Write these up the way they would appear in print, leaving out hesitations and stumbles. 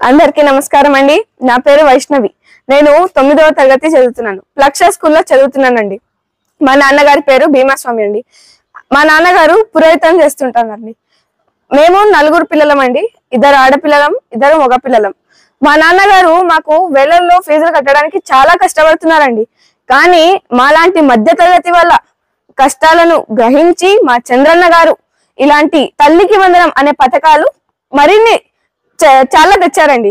అందరికీ నమస్కారం అండి. నా పేరు వైష్ణవి. నేను 9వ తరగతి చదువుతున్నాను. ప్లక్ష స్కూల్లో చదువుతున్నానండి. మా నాన్నగారి పేరు భీమాస్వామి అండి. మా నాన్నగారు పురోహితం చేస్తుంటారండి. మేము 4 పిల్లలం అండి. 2 ఆడపిల్లలం, 2 మగ పిల్లలం. మా నాన్నగారు మాకు వేలల్లో ఫీజులు కట్టడానికి చాలా కష్టపడుతున్నారండి. కానీ మాలాంటి మధ్య తరగతి వల్ల కష్టాలను గ్రహించి మా చంద్రన్న గారు ఇలాంటి తల్లికి వందనం అనే పథకాలు మరిన్ని చాలా తెచ్చారండి.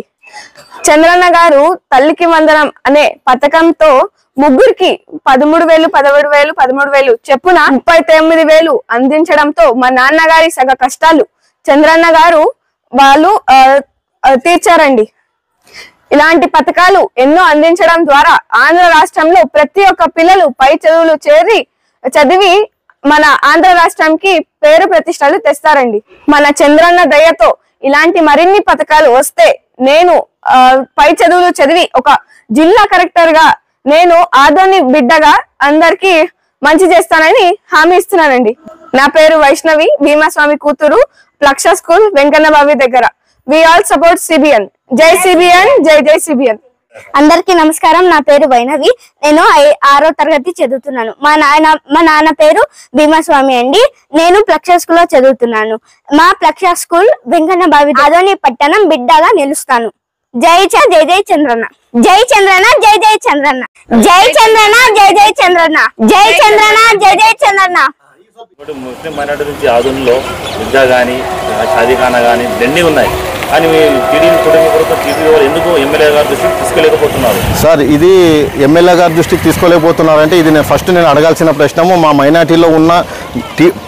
చంద్రన్న గారు తల్లికి వందనం అనే పథకంతో ముగ్గురికి 13,000, 17,000, 13,000 చెప్పున 39,000 అందించడంతో మా నాన్నగారి సగ కష్టాలు చంద్రన్న గారు వాళ్ళు తీర్చారండి. ఇలాంటి పథకాలు ఎన్నో అందించడం ద్వారా ఆంధ్ర రాష్ట్రంలో ప్రతి ఒక్క పిల్లలు పై చదువులు చదివి మన ఆంధ్ర రాష్ట్రానికి పేరు ప్రతిష్టలు తెస్తారండి. మన చంద్రన్న దయతో ఇలాంటి మరిన్ని పథకాలు వస్తే నేను పై చదువులు చదివి ఒక జిల్లా కలెక్టర్ గా నేను ఆదోని బిడ్డగా అందరికి మంచి చేస్తానని హామీ ఇస్తున్నానండి. నా పేరు వైష్ణవి, భీమాస్వామి కూతురు, ప్లక్ష స్కూల్, వెంకన్నబావి దగ్గర. We all support CBN. జై సిబిఎన్, జై జై సిబిఎన్. అందరికీ నమస్కారం. నా పేరు వైనవి. నేను 6వ తరగతి చదువుతున్నాను. మా నాన్న పేరు భీమాస్వామి అండి. నేను ప్లక్ష స్కూల్లో చదువుతున్నాను. మా ప్లక్ష స్కూల్ వెంకన్నబావి ఆదోని పట్టణం బిడ్డగా నిలుస్తాను. జై జై జై చంద్రన్న, జై చంద్రన్న, జై జై చంద్రన్న, జై చంద్రన్న, జై జై చంద్రన్న, జై చంద్రన్న, జై జై చంద్రన్న. ముస్లిం మైనార్టీ నుంచి ఆధునిలో విద్య కానీ షాదీఖానా కానీ ఇవన్నీ ఉన్నాయి. కానీ టీడీపీ కూటమి ప్రభుత్వం టీడీపీ ఎందుకు ఎమ్మెల్యే గారి దృష్టికి తీసుకోలేకపోతున్నారు? సార్, ఇది ఎమ్మెల్యే గారి దృష్టికి తీసుకోలేకపోతున్నారంటే ఇది నేను అడగాల్సిన ప్రశ్నము. మా మైనార్టీలో ఉన్న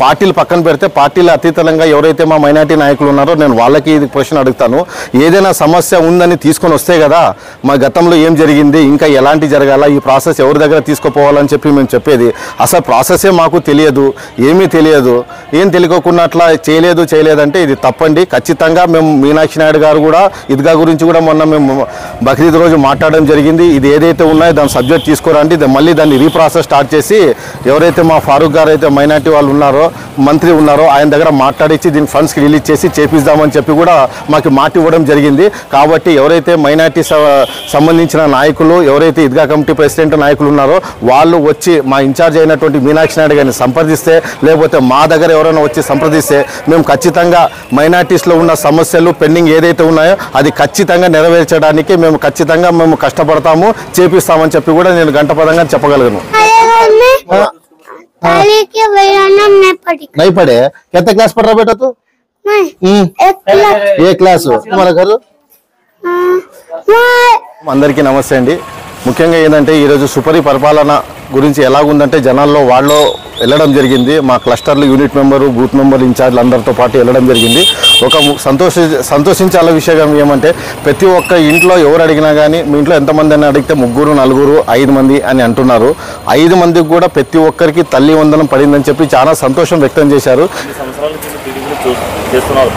పార్టీలు పక్కన పెడితే పార్టీల అతీతంగా ఎవరైతే మా మైనార్టీ నాయకులు ఉన్నారో నేను వాళ్ళకి ఇది ప్రశ్న అడుగుతాను. ఏదైనా సమస్య ఉందని తీసుకొని వస్తే కదా మా గతంలో ఏం జరిగింది, ఇంకా ఎలాంటి జరగాల, ఈ ప్రాసెస్ ఎవరి దగ్గర తీసుకుపోవాలని చెప్పి మేము చెప్పేది. అసలు ప్రాసెసే మాకు తెలియదు, ఏమీ తెలియదు. ఏం తెలియకుండా అట్లా చేయలేదంటే ఇది తప్పండి. ఖచ్చితంగా మేము మీనాక్షి నాయుడు గారు కూడా ఈద్గా గురించి కూడా మొన్న మేము బక్రీద్ రోజు మాట్లాడడం జరిగింది. ఇది ఏదైతే ఉన్నాయో దాని సబ్జెక్ట్ తీసుకోరండి, మళ్ళీ దాన్ని రీప్రాసెస్ స్టార్ట్ చేసి ఎవరైతే మా ఫారూక్ గారు అయితే మైనార్టీ వాళ్ళు ఉన్నారో, మంత్రి ఉన్నారో ఆయన దగ్గర మాట్లాడించి దీని ఫండ్స్కి రిలీజ్ చేసి చేపిద్దామని చెప్పి కూడా మాకు మాట ఇవ్వడం జరిగింది. కాబట్టి ఎవరైతే మైనార్టీ సంబంధించిన నాయకులు, ఎవరైతే ఈద్గా కమిటీ ప్రెసిడెంట్ నాయకులు ఉన్నారో వాళ్ళు వచ్చి మా ఇన్ఛార్జ్ అయినటువంటి మీనాక్షి నాయుడు గారిని సంప్రదిస్తే, లేకపోతే మా దగ్గర ఎవరైనా వచ్చి సంప్రదిస్తే మేము ఖచ్చితంగా మైనార్టీస్లో ఉన్న సమస్యలు పెండింగ్ ఏదైతే ఉన్నాయో అది ఖచ్చితంగా నెరవేర్చడానికి మేము కష్టపడతాము, చేపిస్తామని చెప్పి కూడా నేను గంటపదంగా చెప్పగలను. नहीं पढ़े कितने क्लास पढ़ रहा बेटा तू? एक क्लास तुम्हारा घर? అందరికీ నమస్తే అండి. ముఖ్యంగా ఏంటంటే ఈరోజు సుపరి పరిపాలన గురించి ఎలాగుందంటే జనాల్లో వాళ్ళు వెళ్ళడం జరిగింది. మా క్లస్టర్లు యూనిట్ మెంబరు, బూత్ మెంబర్, ఇన్ఛార్జ్లు అందరితో పాటు వెళ్ళడం జరిగింది. ఒక సంతోషించాల విషయం ఏమంటే ప్రతి ఒక్క ఇంట్లో ఎవరు అడిగినా కానీ మీ ఇంట్లో ఎంతమంది అని అడిగితే 3, 4, 5 మంది అని అంటున్నారు. 5 మందికి కూడా ప్రతి ఒక్కరికి తల్లి వందనం పడిందని చెప్పి చాలా సంతోషం వ్యక్తం చేశారు.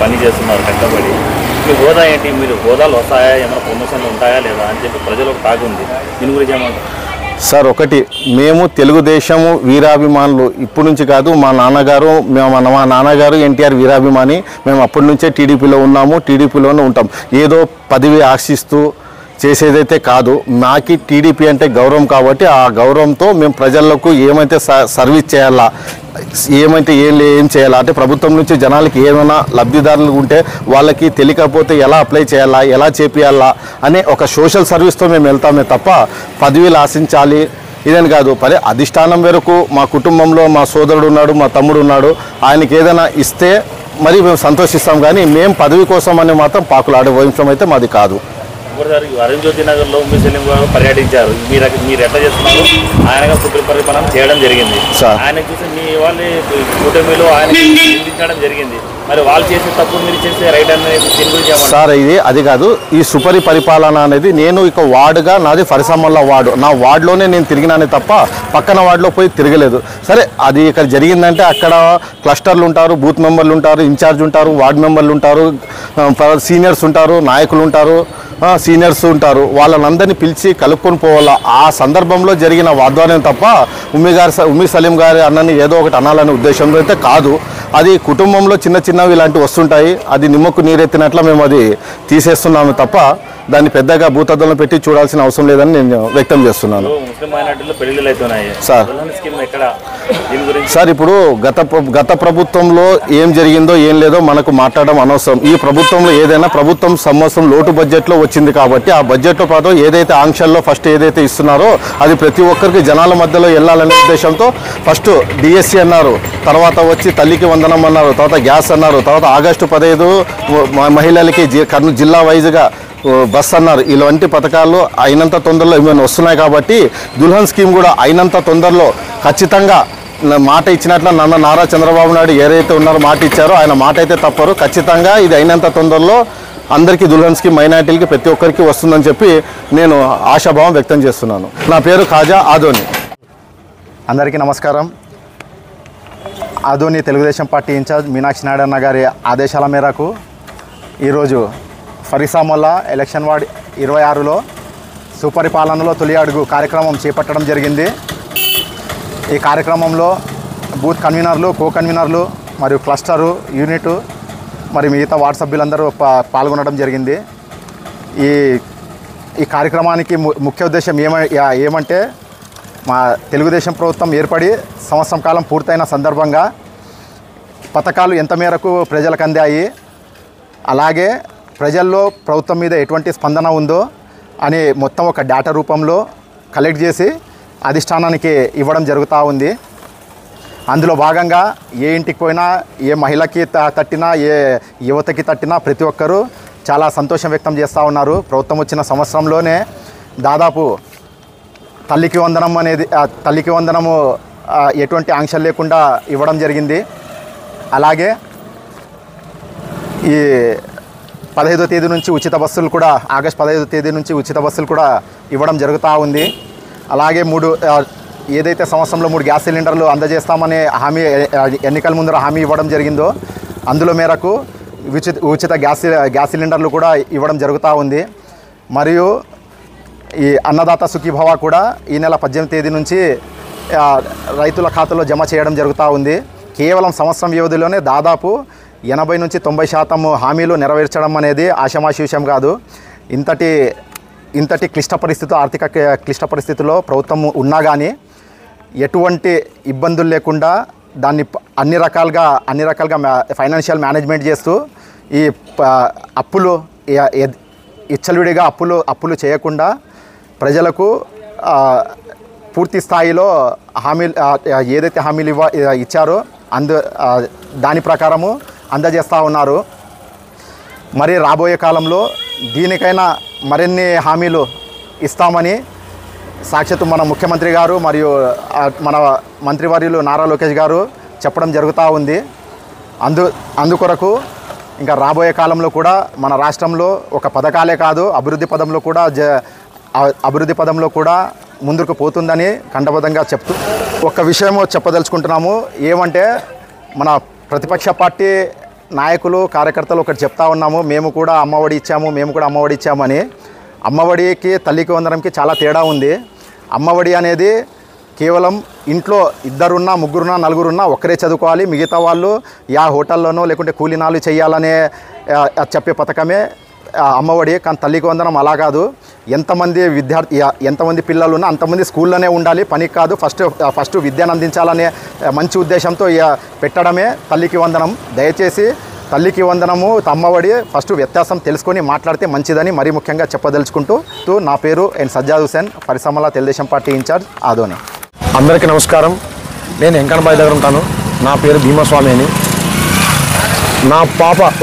పని చేస్తున్నారు కష్టపడి. మీ హోదా ఏంటి, మీరు హోదాలు వస్తాయా, ఏమైనా ప్రమోషన్లు ఉంటాయా లేదా అని చెప్పి ప్రజలకు తాగుంది. దీని గురించి ఏమంటారు సార్? ఒకటి, మేము తెలుగుదేశము వీరాభిమానులు ఇప్పటి నుంచి కాదు. మా నాన్నగారు ఎన్టీఆర్ వీరాభిమాని. మేము అప్పటి నుంచే టీడీపీలో ఉన్నాము, టీడీపీలోనే ఉంటాం. ఏదో పదవి ఆశిస్తూ చేసేదైతే కాదు. మాకి టీడీపీ అంటే గౌరవం కాబట్టి ఆ గౌరవంతో మేము ప్రజలకు ఏమైతే సర్వీస్ చేయాలా, ఏం చేయాలా అంటే ప్రభుత్వం నుంచి జనాలకి ఏమైనా లబ్ధిదారులు ఉంటే వాళ్ళకి తెలియకపోతే ఎలా అప్లై చేయాలా, ఎలా చేపియాలా అనే ఒక సోషల్ సర్వీస్తో మేము వెళ్తామే తప్ప పదవిలు ఆశించాలి ఇదని కాదు. అధిష్టానం వరకు మా కుటుంబంలో మా సోదరుడు ఉన్నాడు, మా తమ్ముడు ఉన్నాడు. ఆయనకి ఏదైనా ఇస్తే మరి మేము సంతోషిస్తాం. కానీ మేము పదవి కోసం అని మాత్రం పాకులాడే వంశం అయితే మాది కాదు. అరుణ్ జ్యోతి నగర్లో ఉమ్మి సలీం గారు పర్యటించారు. మీరు ఎట్లా చేస్తున్నారు? ఆయనగా పరిపాలన చేయడం జరిగింది. ఆయన చూసి మీ వాళ్ళని కూటమిలో ఆయన నిందించడం జరిగింది. మరి వాళ్ళు చేసే తప్పు మీరు చేసే రైట్ అనేది దీని గురించి సార్? అది కాదు. ఈ సుపరి పరిపాలన అనేది నేను ఇక వార్డుగా, నాది ఫరిసమ్మల్ల వార్డు, నా వార్డులోనే నేను తిరిగినానే తప్ప పక్కన వార్డులో పోయి తిరగలేదు. సరే, అది ఇక్కడ జరిగిందంటే అక్కడ క్లస్టర్లు ఉంటారు, బూత్ మెంబర్లు ఉంటారు, ఇన్ఛార్జ్ ఉంటారు, వార్డు మెంబర్లు ఉంటారు, సీనియర్స్ ఉంటారు, నాయకులు ఉంటారు, సీనియర్స్ ఉంటారు. వాళ్ళందరినీ పిలిచి కలుపుకొని పోవాలా. ఆ సందర్భంలో జరిగిన వాగ్దానం తప్ప ఉమ్మి సలీం గారి అన్నని ఏదో ఒకటి అనాలనే ఉద్దేశంలో అయితే కాదు. అది కుటుంబంలో చిన్న చిన్నవి ఇలాంటివి వస్తుంటాయి. అది నిమ్మకు నీరెత్తినట్ల మేము అది తీసేస్తున్నాము తప్ప దాన్ని పెద్దగా భూతద్దంలో పెట్టి చూడాల్సిన అవసరం లేదని నేను వ్యక్తం చేస్తున్నాను. సార్ ఇప్పుడు గత ప్రభుత్వంలో ఏం జరిగిందో ఏం లేదో మనకు మాట్లాడడం అనవసరం. ఈ ప్రభుత్వంలో ఏదైనా ప్రభుత్వం సంవత్సరం లోటు బడ్జెట్లో వచ్చింది కాబట్టి ఆ బడ్జెట్తో పాటు ఏదైతే ఆంక్షల్లో ఫస్ట్ ఏదైతే ఇస్తున్నారో అది ప్రతి ఒక్కరికి జనాల మధ్యలో వెళ్ళాలనే ఉద్దేశంతో ఫస్ట్ డిఎస్సి అన్నారు, తర్వాత వచ్చి తల్లికి వందనం అన్నారు, తర్వాత గ్యాస్ అన్నారు, తర్వాత ఆగస్టు 15 మహిళలకి కర్నూలు జిల్లా వైజ్గా బస్ అన్నారు. ఇలాంటి పథకాలు అయినంత తొందరలో ఏమైనా వస్తున్నాయి కాబట్టి దుల్హన్ స్కీమ్ కూడా అయినంత తొందరలో ఖచ్చితంగా మాట ఇచ్చినట్లు నారా చంద్రబాబు నాయుడు ఏదైతే ఉన్నారో మాట ఇచ్చారో ఆయన మాట అయితే తప్పరు. ఖచ్చితంగా ఇది అయినంత తొందరలో అందరికీ దుల్హన్ స్కీమ్ మైనార్టీలకి ప్రతి ఒక్కరికి వస్తుందని చెప్పి నేను ఆశాభావం వ్యక్తం చేస్తున్నాను. నా పేరు ఖాజా ఆదోని. అందరికీ నమస్కారం. ఆదోని తెలుగుదేశం పార్టీ ఇన్ఛార్జ్ మీనాక్షి నాయుడు అన్న గారి ఆదేశాల మేరకు ఈరోజు ఫరిసామొల్లా ఎలక్షన్ వార్డ్ 26లో సుపరిపాలనలో తొలి అడుగు కార్యక్రమం చేపట్టడం జరిగింది. ఈ కార్యక్రమంలో బూత్ కన్వీనర్లు, కో కన్వీనర్లు మరియు క్లస్టరు, యూనిట్ మరి మిగతా వార్డు సభ్యులందరూ పాల్గొనడం జరిగింది. ఈ కార్యక్రమానికి ముఖ్య ఉద్దేశం ఏమంటే మా తెలుగుదేశం ప్రభుత్వం ఏర్పడి సంవత్సరం కాలం పూర్తయిన సందర్భంగా పథకాలు ఎంత మేరకు ప్రజలకు అందాయి, అలాగే ప్రజల్లో ప్రభుత్వం మీద ఎటువంటి స్పందన ఉందో అని మొత్తం ఒక డేటా రూపంలో కలెక్ట్ చేసి అధిష్టానానికి ఇవ్వడం జరుగుతూ ఉంది. అందులో భాగంగా ఏ ఇంటికి పోయినా, ఏ మహిళకి తట్టినా, ఏ యువతకి తట్టినా ప్రతి ఒక్కరూ చాలా సంతోషం వ్యక్తం చేస్తూ ఉన్నారు. ప్రభుత్వం వచ్చిన సంవత్సరంలోనే దాదాపు తల్లికి వందనము ఎటువంటి ఆంక్షలు లేకుండా ఇవ్వడం జరిగింది. అలాగే ఈ 15వ తేదీ నుంచి ఉచిత బస్సులు కూడా, ఆగస్టు 15వ తేదీ నుంచి ఉచిత బస్సులు కూడా ఇవ్వడం జరుగుతూ ఉంది. అలాగే ఏదైతే సంవత్సరంలో 3 గ్యాస్ సిలిండర్లు అందజేస్తామనే హామీ ఎన్నికల ముందర హామీ ఇవ్వడం జరిగిందో అందులో మేరకు ఉచిత గ్యాస్ సిలిండర్లు కూడా ఇవ్వడం జరుగుతూ ఉంది. మరియు ఈ అన్నదాత సుఖీభవ కూడా ఈ నెల 18వ తేదీ నుంచి రైతుల ఖాతాలో జమ చేయడం జరుగుతూ ఉంది. కేవలం సంవత్సరం వ్యవధిలోనే దాదాపు 80 నుంచి 90% హామీలు నెరవేర్చడం అనేది ఆషామాషి విషయం కాదు. ఇంతటి ఆర్థిక క్లిష్ట పరిస్థితుల్లో ప్రభుత్వం ఉన్నా కానీ ఎటువంటి ఇబ్బందులు లేకుండా దాన్ని అన్ని రకాలుగా ఫైనాన్షియల్ మేనేజ్మెంట్ చేస్తూ ఈ అప్పులు ఇచ్చలవిడిగా అప్పులు చేయకుండా ప్రజలకు పూర్తి స్థాయిలో ఏదైతే హామీలు ఇచ్చారో దాని ప్రకారము అందజేస్తూ ఉన్నారు. మరి రాబోయే కాలంలో దీనికైనా మరిన్ని హామీలు ఇస్తామని సాక్షాత్తు మన ముఖ్యమంత్రి గారు మరియు మన మంత్రివర్యులు నారా లోకేష్ గారు చెప్పడం జరుగుతూ ఉంది. అందుకొరకు ఇంకా రాబోయే కాలంలో కూడా మన రాష్ట్రంలో ఒక పథకాలే కాదు అభివృద్ధి పదంలో కూడా ముందుకు పోతుందని కంఠబద్ధంగా చెప్తూ ఒక విషయము చెప్పదలుచుకుంటున్నాము. ఏమంటే మన ప్రతిపక్ష పార్టీ నాయకులు, కార్యకర్తలు ఒకటి చెప్తా ఉన్నాము, మేము కూడా అమ్మఒడి ఇచ్చామని. అమ్మఒడికి తల్లికి వందనంకి చాలా తేడా ఉంది. అమ్మఒడి అనేది కేవలం ఇంట్లో 2 3 4 ఒక్కరే చదువుకోవాలి, మిగతా వాళ్ళు హోటల్లోనో లేకుంటే కూలీనాలు చేయాలనే చెప్పే పథకమే అమ్మఒడి. కానీ తల్లికి వందనం అలా కాదు. ఎంతమంది పిల్లలు ఉన్నా అంతమంది స్కూల్లోనే ఉండాలి, పనికి కాదు. ఫస్ట్ విద్యను అందించాలనే మంచి ఉద్దేశంతో పెట్టడమే తల్లికి వందనం. దయచేసి తల్లికి వందనము, అమ్మఒడి ఫస్ట్ వ్యత్యాసం తెలుసుకొని మాట్లాడితే మంచిదని మరీ ముఖ్యంగా చెప్పదలుచుకుంటూ నా పేరు ఎన్ సజ్జాద్ హుసేన్, పరిశ్రమల తెలుగుదేశం పార్టీ ఇన్ఛార్జ్ ఆదోని. అందరికీ నమస్కారం. నేను వెంకన్నబాయి దగ్గర ఉంటాను. నా పేరు భీమస్వామి అని.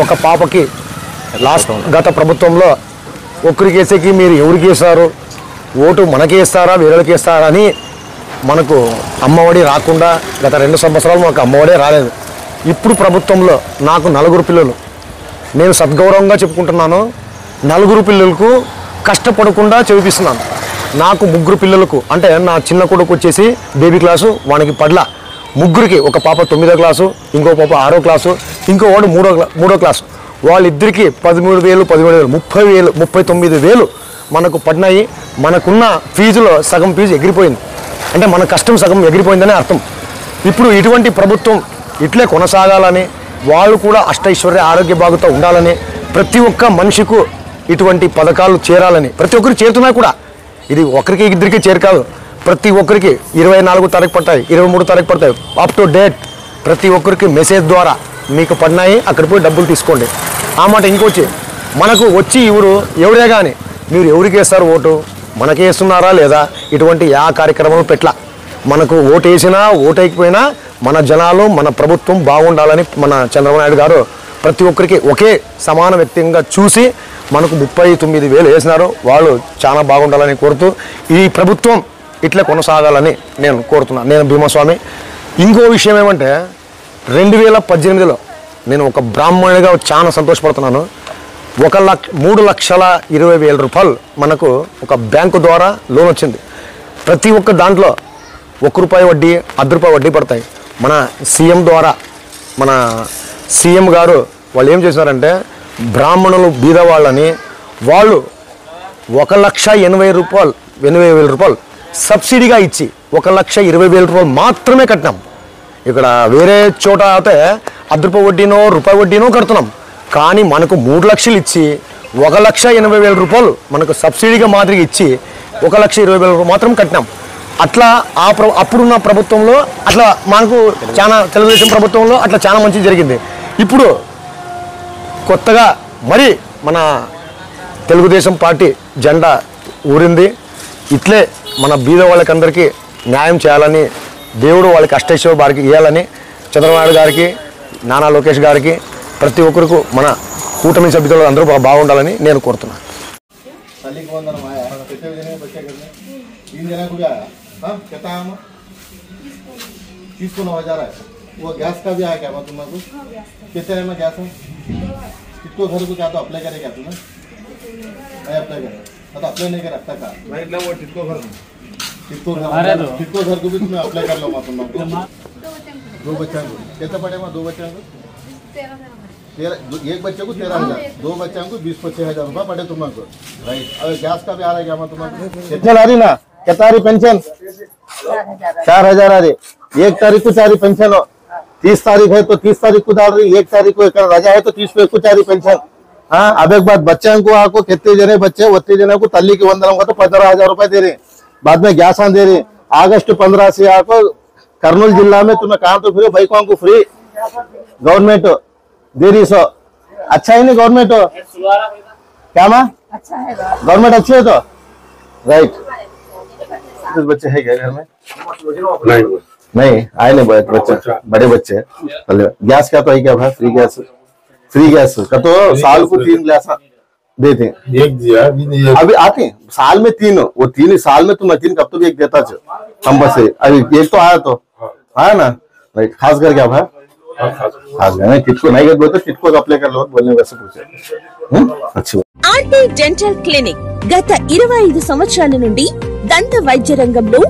ఒక పాపకి గత ప్రభుత్వంలో ఒక్కరికి వేసేకి మీరు ఎవరికి వేస్తారు, ఓటు మనకి వేస్తారా వేరేకి వేస్తారా అని మనకు అమ్మఒడి రాకుండా గత 2 సంవత్సరాలు మాకు అమ్మఒడే రాలేదు. ఇప్పుడు ప్రభుత్వంలో నాకు 4 పిల్లలు. నేను సద్గౌరవంగా చెప్పుకుంటున్నాను. 4 పిల్లలకు కష్టపడకుండా చదివిస్తున్నాను. నాకు 3 పిల్లలకు, అంటే నా చిన్న కొడుకు వచ్చేసి బేబీ క్లాసు, వానికి పడ్ల 3కి, ఒక పాప 9వ క్లాసు, ఇంకో పాప 6వ క్లాసు, ఇంకో వాడు 3వ క్లాసు. వాళ్ళిద్దరికీ 13,000 17,000 30,000 39,000 మనకు పడినాయి. మనకున్న ఫీజులో సగం ఫీజు ఎగిరిపోయింది. అంటే మన కష్టం సగం ఎగిరిపోయిందనే అర్థం. ఇప్పుడు ఇటువంటి ప్రభుత్వం ఇట్లే కొనసాగాలని, వాళ్ళు కూడా అష్టైశ్వర్య ఆరోగ్య బాగుతో ఉండాలని, ప్రతి ఒక్క మనిషికు ఇటువంటి పథకాలు చేరాలని, ప్రతి ఒక్కరికి చేరుతున్నాయి కూడా. ఇది ఒకరికి ఇద్దరికి చేరకాదు, ప్రతి ఒక్కరికి 24 తారీఖు పడతాయి, 23 తారీఖు పడతాయి, అప్ టు డేట్ ప్రతి ఒక్కరికి మెసేజ్ ద్వారా మీకు పడినాయి, అక్కడ పోయి డబ్బులు తీసుకోండి. ఆ మాట ఇంకొచ్చి మనకు వచ్చి ఎవరే కానీ మీరు ఎవరికి వేస్తారు ఓటు, మనకే వేస్తున్నారా లేదా, ఇటువంటి కార్యక్రమాలు పెట్ల. మనకు ఓటు వేసినా ఓటు వేయకపోయినా మన జనాలు మన ప్రభుత్వం బాగుండాలని మన చంద్రబాబు నాయుడు గారు ప్రతి ఒక్కరికి ఒకే సమాన వ్యక్తిగా చూసి మనకు 39,000 వేసినారు. వాళ్ళు చాలా బాగుండాలని కోరుతూ ఈ ప్రభుత్వం ఇట్లా కొనసాగాలని నేను కోరుతున్నాను. నేను భీమస్వామి. ఇంకో విషయం ఏమంటే 2018లో నేను ఒక బ్రాహ్మణుడిగా చాలా సంతోషపడుతున్నాను. 3,20,000 రూపాయలు మనకు ఒక బ్యాంకు ద్వారా లోన్ వచ్చింది. ప్రతి ఒక్క దాంట్లో ₹1 వడ్డీ, ₹10 వడ్డీ పడతాయి. మన సీఎం ద్వారా మన సీఎం గారు వాళ్ళు ఏం చేశారంటే బ్రాహ్మణులు బీద వాళ్ళని వాళ్ళు 1,80,000 రూపాయలు సబ్సిడీగా ఇచ్చి 1,20,000 రూపాయలు మాత్రమే కట్టినాం. ఇక్కడ వేరే చోట అయితే ₹10 వడ్డీనో ₹1 వడ్డీనో కడుతున్నాం. కానీ మనకు 3 లక్షలు ఇచ్చి 1,80,000 రూపాయలు మనకు సబ్సిడీగా మాదిరిగా ఇచ్చి 1,20,000 రూపాయలు మాత్రం కట్టినాం. అట్లా అప్పుడున్న ప్రభుత్వంలో అట్లా మనకు చాలా తెలుగుదేశం ప్రభుత్వంలో అట్లా చాలా మంచి జరిగింది. ఇప్పుడు కొత్తగా మరి మన తెలుగుదేశం పార్టీ జెండా ఊరింది. ఇట్లే మన బీద వాళ్ళకందరికీ న్యాయం చేయాలని, దేవుడు వాళ్ళకి అష్టైశ్వర్య వారికి ఇవ్వాలని చంద్రబాబు నాయుడు గారికి, నానా లోకేష్ గారికి, ప్రతి ఒక్కరికి మన కూటమి సభ్యులు అందరూ బాగుండాలని నేను కోరుతున్నాను. वो गैस का भी आया क्या बात तुमको? कितने में गैस है? किसको घर को क्या तो अप्लाई करे क्या तुम्हें? मैं अप्लाई कर, तो अप्लाई नहीं कर रखता का? मैं इतना वो किसको घर को भी तुम्हें अप्लाई कर लो माँ तुमको। 2 बच्चों को कितना पड़ेगा? 2 बच्चों को 13, एक बच्चे को 13,000, 2 बच्चों को 20-25,000 रुपये पड़े तुमको, राइट। अब गैस का भी आ रहा है क्या माँ तुमको? कितने आ रही ना? कितना आ रही पेंशन? 4,000 आ रही। 1 तारीख को 4 पेंशन हो, 30 तारीख है तो 30 तारीख को डाल रही, 1 तारीख को रजा है तो 30 को 4 पेंशन। हाँ, अब एक बात बच्चों को आपको कितने जने बच्चे उतने जने को तल्ली की वंदनम का तो 15,000 रुपए दे रहे, बाद में गैस दे रहे। अगस्त 15 से आपको कर्नूल जिला में तुम्हें कहा तो फिर बाइकों को फ्री गवर्नमेंट दे रही। सो अच्छा है नहीं गवर्नमेंट? क्या माँ अच्छा है, गवर्नमेंट अच्छी है तो राइट। बच्चे है क्या घर में? नहीं आए नहीं बच्चे, बड़े बच्चे। गैस क्या तो है क्या भाई? फ्री गैस का तो साल को 3 ग्लास देते हैं। एक दिया अभी आते हैं साल में 3, वो 3 साल में तुम्हें 3 कब तो भी एक देता हम बस से अभी एक तो आया तो आया ना, राइट। खास कर क्या भाई? खास कर किसको नहीं कर बोलते किसको अप्लाई कर लो बोलने वैसे पूछे। अच्छी ఆర్కే డెంటల్ క్లినిక్ గత 25 సంవత్సరాల నుండి దంత వైద్య రంగంలో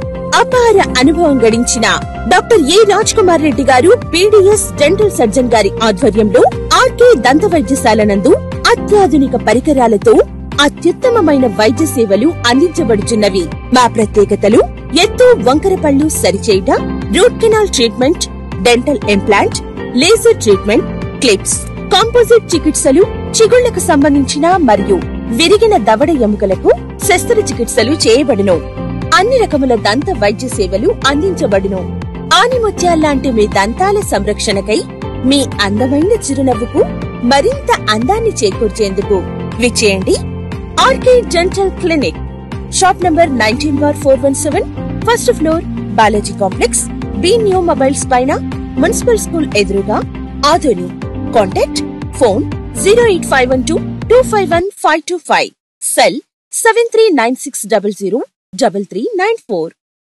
అపార అనుభవం గడించిన డాక్టర్ ఏ రాజ్ కుమార్ రెడ్డి గారు పీడీఎస్ డెంటల్ సర్జన్ గారి ఆధ్వర్యంలో ఆర్కే దంత వైద్యశాల నందు అత్యాధునిక పరికరాలతో అత్యుత్తమమైన వైద్య సేవలు అందించబడుచున్నవి. మా ప్రత్యేకతలు ఎత్తు వంకర పళ్ళు సరిచేయుట, root canal treatment, dental implant, laser treatment, clips, composite చికిత్సలు, చిగుళ్లకు సంబంధించిన మరియు విరిగిన దవడ ఎముకలకు శస్త్రచికిత్సలు చేయబడును. అన్ని రకముల దంత వైద్య సేవలు అందించబడును. ఆనిముత్యాల్లాంటి మీ దంతాల సంరక్షణకై మీ అందమైన చిరునవ్వుకు మరింత అందాన్ని చేకూర్చేందుకు విచ్చేయండి RK dental clinic. Shop number 19/417, first floor, Balaji complex, B new mobiles పైన, మున్సిపల్ స్కూల్ ఎదురుగా, ఆదోని. Contact phone 08512251525, cell 7396003394.